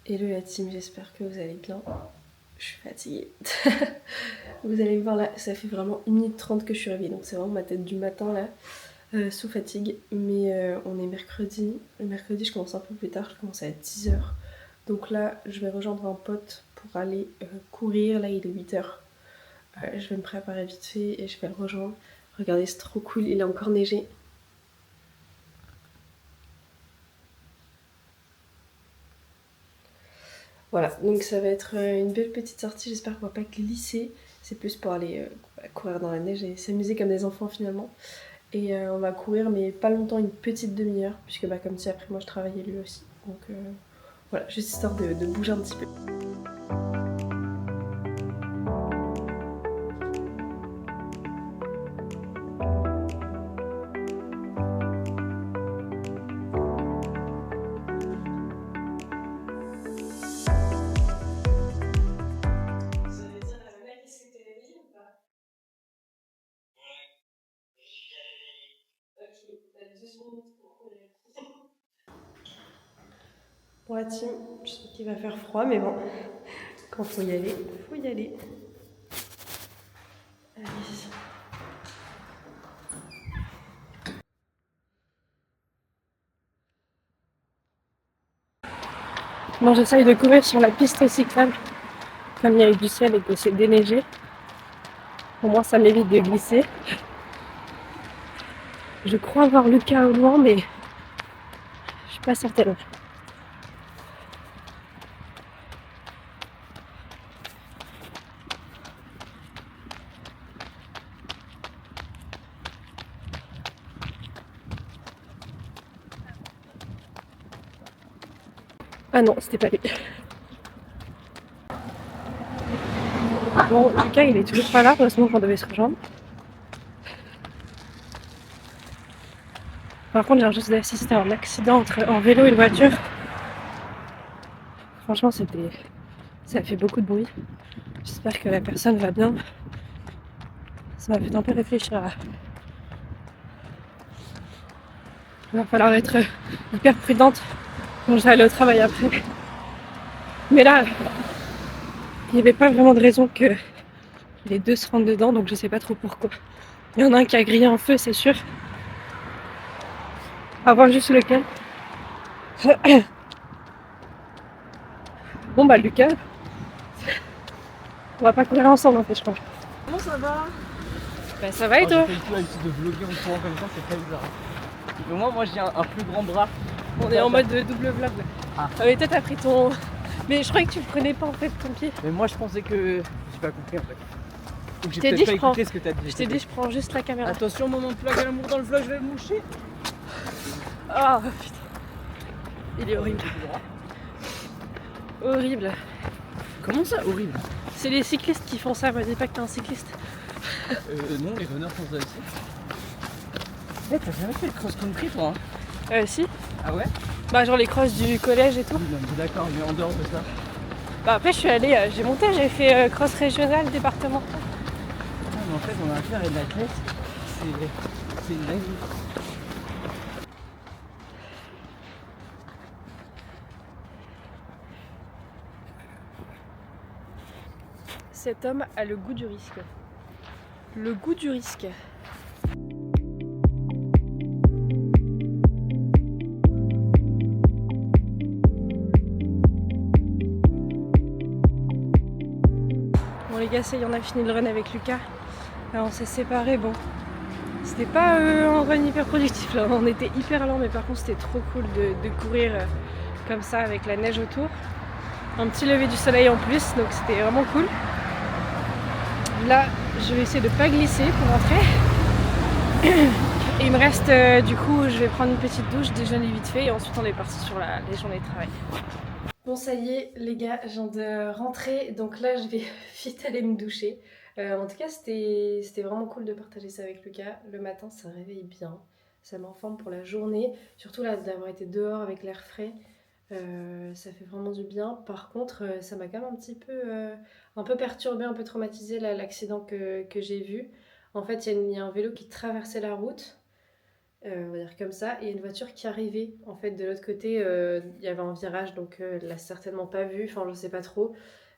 Hello la team, j'espère que vous allez bien. Je suis fatiguée. Vous allez me voir là, ça fait vraiment 1 minute 30 que je suis réveillée, donc c'est vraiment ma tête du matin là, sous fatigue. Mais on est mercredi. Le mercredi, je commence un peu plus tard, je commence à 10h. Donc là, je vais rejoindre un pote pour aller courir. Là, il est 8h. Je vais me préparer vite fait et je vais le rejoindre. Regardez, c'est trop cool, il a encore neigé. Voilà, donc ça va être une belle petite sortie, j'espère qu'on va pas glisser. C'est plus pour aller courir dans la neige et s'amuser comme des enfants finalement. Et on va courir mais pas longtemps, une petite demi-heure, puisque bah, comme si après moi je travaillais lui aussi. Donc voilà, juste histoire de bouger un petit peu. Bon la team, je sais qu'il va faire froid mais bon, quand faut y aller, faut y aller. Allez. Bon, j'essaye de courir sur la piste cyclable, comme il y a eu du ciel et que c'est déneigé. Au moins ça m'évite de glisser. Je crois voir Lucas au loin mais je suis pas certaine. Ah non, c'était pas lui. Bon, Lucas il est toujours pas là, heureusement qu'on devait se rejoindre. Par contre, j'ai juste d'assister à un accident entre en vélo et une voiture. Franchement, ça a fait beaucoup de bruit. J'espère que la personne va bien. Ça m'a fait un peu réfléchir à... Il va falloir être hyper prudente quand je vais aller au travail après. Mais là, il n'y avait pas vraiment de raison que les deux se rentrent dedans, donc je sais pas trop pourquoi. Il y en a un qui a grillé un feu, c'est sûr. À voir juste lequel. Bon bah Lucas, on va pas courir ensemble en fait, je crois. Comment ça va? Bah ça va et toi? J'ai fait le coup ici de vlogger en courant comme ça, c'est très bizarre. Mais moi j'ai un plus grand bras. On est en mode double vlog là. Ah. Mais toi t'as pris ton... Mais je croyais que tu le prenais pas en fait ton pied. Mais moi je pensais que... J'ai pas compris en fait. Donc j'ai t'ai peut-être dit, pas je prends. écouté ce que t'as dit. Je t'ai dit je prends juste la caméra. Attention, moment de plaque à l'amour dans le vlog, je vais me moucher. Ah putain. Il est horrible. Horrible. Comment ça, horrible? C'est les cyclistes qui font ça, me dis pas que t'es un cycliste. Non, les runners font ça aussi. Eh, t'as jamais fait le cross-country toi hein? Si. Ah ouais? Bah genre les crosses du collège et tout. Oui, non, mais d'accord, mais en dehors de ça. Bah après je suis allée, j'ai monté, j'ai fait cross régional, départemental. Ah, mais en fait on a affaire à de l'athlète. C'est une dinguerie. Cet homme a le goût du risque. Le goût du risque. Bon les gars, ça y est, on a fini le run avec Lucas. Alors, on s'est séparés, bon. C'était pas un run hyper productif là, on était hyper lent mais par contre c'était trop cool de courir comme ça avec la neige autour. Un petit lever du soleil en plus, donc c'était vraiment cool. Là, je vais essayer de pas glisser pour rentrer. Et il me reste, du coup, je vais prendre une petite douche, déjeuner vite fait et ensuite on est parti sur les journées de travail. Bon, ça y est, les gars, je viens de rentrer, donc là je vais vite aller me doucher. En tout cas, c'était vraiment cool de partager ça avec Lucas. Le matin, ça réveille bien, ça met en forme pour la journée. Surtout là, d'avoir été dehors avec l'air frais, ça fait vraiment du bien. Par contre, ça m'a quand même un peu perturbée, un peu traumatisée l'accident que j'ai vu. En fait, il y a un vélo qui traversait la route. on va dire comme ça, et une voiture qui arrivait en fait de l'autre côté. Il y avait un virage, donc elle l'a certainement pas vu, enfin je sais pas trop,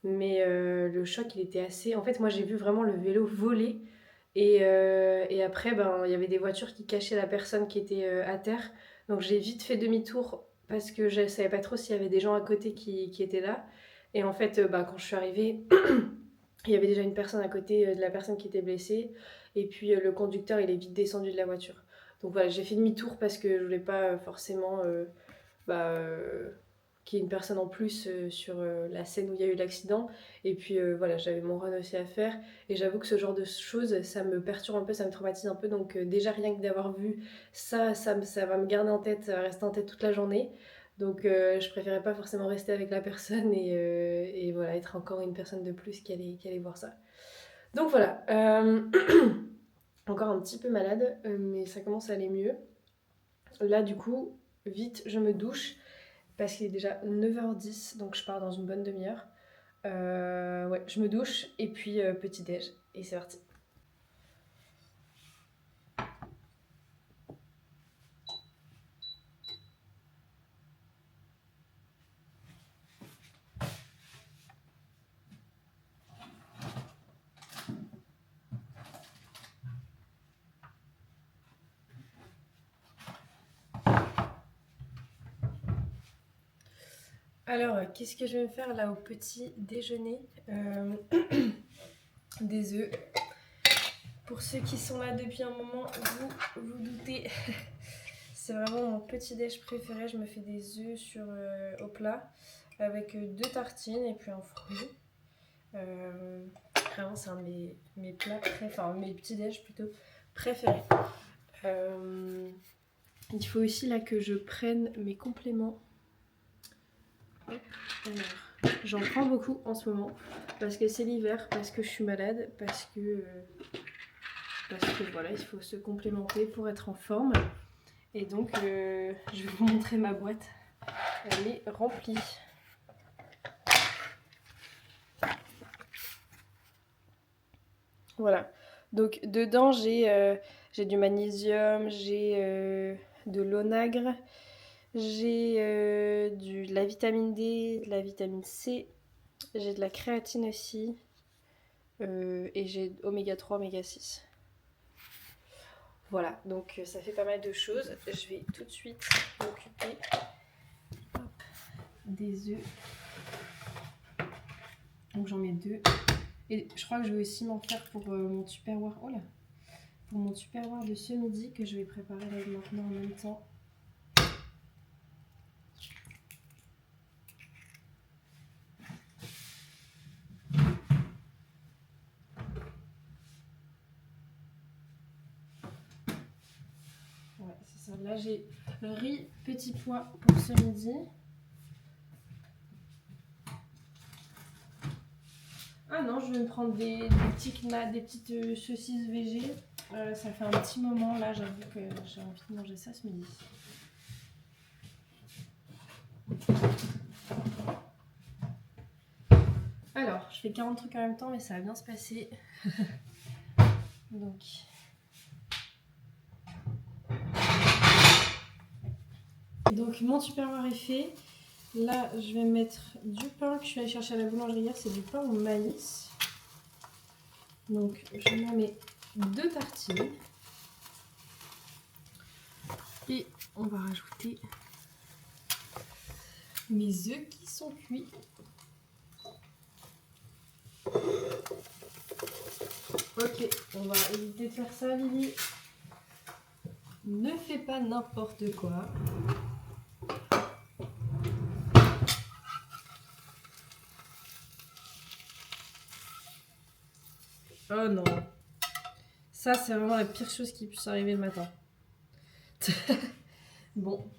mais le choc il était assez. En fait, moi j'ai vu vraiment le vélo voler, et après ben il y avait des voitures qui cachaient la personne qui était à terre, donc j'ai vite fait demi-tour parce que je savais pas trop s'il y avait des gens à côté qui étaient là, et en fait bah, quand je suis arrivée il y avait déjà une personne à côté de la personne qui était blessée. Et puis le conducteur, il est vite descendu de la voiture. Donc voilà, j'ai fait demi-tour parce que je voulais pas forcément bah, qu'il y ait une personne en plus sur la scène où il y a eu l'accident. Et puis voilà, j'avais mon run aussi à faire. Et j'avoue que ce genre de choses, ça me perturbe un peu, ça me traumatise un peu. Donc déjà, rien que d'avoir vu ça, ça va me garder en tête, ça va rester en tête toute la journée. Donc je préférais pas forcément rester avec la personne et voilà, être encore une personne de plus qui allait voir ça. Donc voilà, encore un petit peu malade, mais ça commence à aller mieux. Là du coup, vite je me douche parce qu'il est déjà 9h10, donc je pars dans une bonne demi-heure. Ouais, je me douche et puis petit déj et c'est parti. Alors, qu'est-ce que je vais me faire là au petit déjeuner? Des œufs. Pour ceux qui sont là depuis un moment, vous doutez, c'est vraiment mon petit déj préféré. Je me fais des œufs au plat avec 2 tartines et puis un fruit. Vraiment, c'est un de mes plats enfin mes petits déj plutôt préférés. Il faut aussi là que je prenne mes compléments. Alors, j'en prends beaucoup en ce moment parce que c'est l'hiver, parce que je suis malade, parce que voilà, il faut se complémenter pour être en forme. Et donc je vais vous montrer ma boîte, elle est remplie. Voilà, donc dedans j'ai du magnésium, j'ai de l'onagre, j'ai de la vitamine D, de la vitamine C, j'ai de la créatine aussi, et j'ai oméga 3, oméga 6. Voilà, donc ça fait pas mal de choses. Je vais tout de suite m'occuper des œufs. Donc j'en mets 2. Et je crois que je vais aussi m'en faire pour mon tupperware. Oh là, pour mon tupperware de ce midi que je vais préparer là maintenant en même temps. Ouais, c'est ça. Là j'ai riz, petits pois pour ce midi. Ah non, je vais me prendre des petites saucisses végé. Ça fait un petit moment là, j'avoue que j'ai envie de manger ça ce midi. Alors, je fais 40 trucs en même temps, mais ça va bien se passer. Donc mon tupperware est fait. Là, je vais mettre du pain que je suis allée chercher à la boulangerie hier. C'est du pain au maïs. Donc, je m'en mets 2 tartines. Et on va rajouter mes œufs qui sont cuits. Ok, on va éviter de faire ça, Lily. Ne fais pas n'importe quoi. Oh non. Ça, c'est vraiment la pire chose qui puisse arriver le matin. Bon.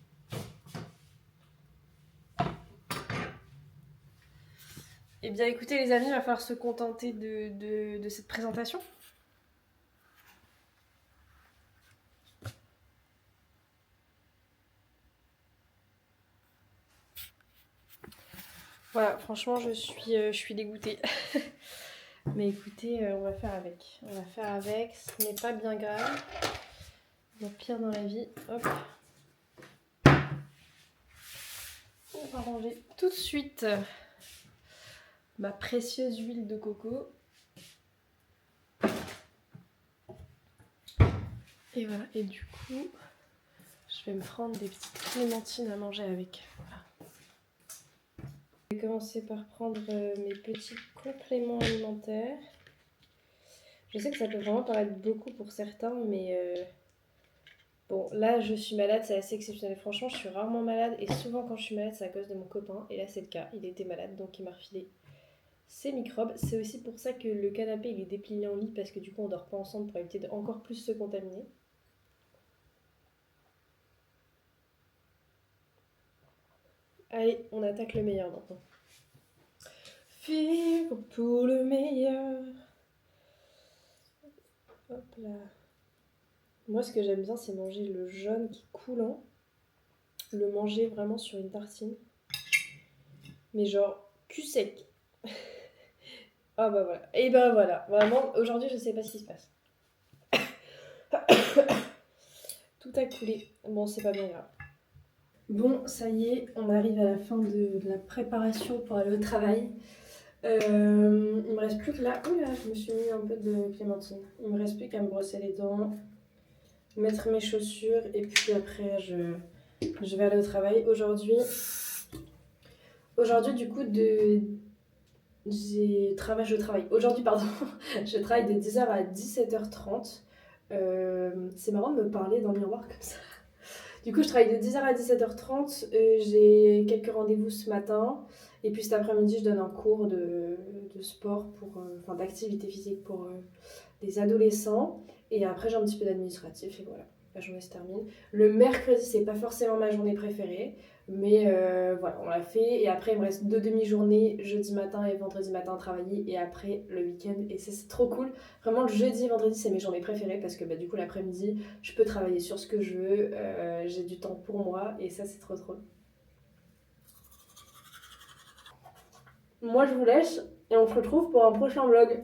Eh bien, écoutez, les amis, il va falloir se contenter de cette présentation. Voilà, franchement, je suis dégoûtée. Mais écoutez, on va faire avec. On va faire avec, ce n'est pas bien grave. Mon pire dans la vie. Hop. On va ranger tout de suite ma précieuse huile de coco. Et voilà, et du coup, je vais me prendre des petites clémentines à manger avec. Voilà. Je vais commencer par prendre mes petits compléments alimentaires. Je sais que ça peut vraiment paraître beaucoup pour certains, mais bon, là je suis malade, c'est assez exceptionnel. Franchement, je suis rarement malade et souvent quand je suis malade, c'est à cause de mon copain. Et là, c'est le cas. Il était malade, donc il m'a refilé ces microbes. C'est aussi pour ça que le canapé il est déplié en lit parce que du coup, on dort pas ensemble pour éviter d'encore plus se contaminer. Allez, on attaque le meilleur maintenant. Vivre pour le meilleur. Hop là. Moi, ce que j'aime bien, c'est manger le jaune qui est coulant. Le manger vraiment sur une tartine. Mais genre, cul sec. Ah bah voilà. Et bah voilà. Vraiment, aujourd'hui, je sais pas ce qui se passe. Tout a coulé. Bon, c'est pas bien grave. Bon, ça y est, on arrive à la fin de la préparation pour aller au travail. Il me reste plus que là. Oh là, je me suis mis un peu de clémentine. Il me reste plus qu'à me brosser les dents, mettre mes chaussures et puis après je vais aller au travail. Aujourd'hui du coup je travaille. Aujourd'hui pardon, je travaille de 10h à 17h30. C'est marrant de me parler dans le miroir comme ça. Du coup, je travaille de 10h à 17h30. J'ai quelques rendez-vous ce matin. Et puis cet après-midi, je donne un cours de sport, enfin d'activité physique pour des adolescents. Et après, j'ai un petit peu d'administratif. Et voilà, la journée se termine. Le mercredi, c'est pas forcément ma journée préférée. Mais voilà, on l'a fait. Et après, il me reste 2 demi-journées, jeudi matin et vendredi matin à travailler. Et après, le week-end. Et ça, c'est trop cool. Vraiment, le jeudi et vendredi, c'est mes journées préférées. Parce que du coup, l'après-midi, je peux travailler sur ce que je veux. J'ai du temps pour moi. Et ça, c'est trop trop. Moi, je vous laisse. Et on se retrouve pour un prochain vlog.